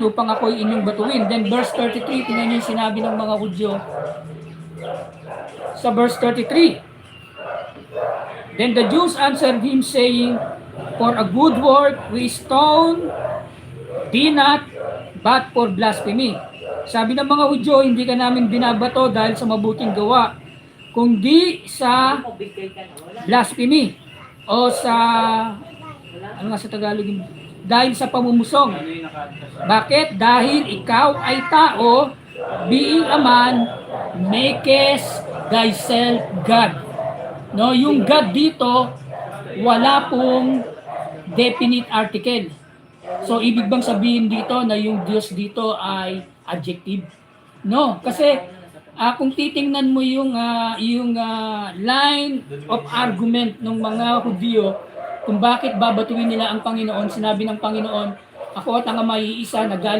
upang ako'y inyong batuin. Then verse 33, tingnan niyo yung sinabi ng mga Hudyo. Sa verse 33, then the Jews answered him saying, for a good work we stone thee not, but for blasphemy. Sabi ng mga Hudyo, hindi ka namin binabato dahil sa mabuting gawa, kundi sa blasphemy o sa ano nga sa Tagalog, dahil sa pamumusong. Bakit? Dahil ikaw ay tao, being a man, makest thyself God. No, yung God dito wala pong definite article. So ibig bang sabihin dito na yung Diyos dito ay adjective? No, kasi kung titingnan mo yung line of argument ng mga Hudyo kung bakit babatuin nila ang Panginoon, sinabi ng Panginoon, ako at ang Ama iisa na galing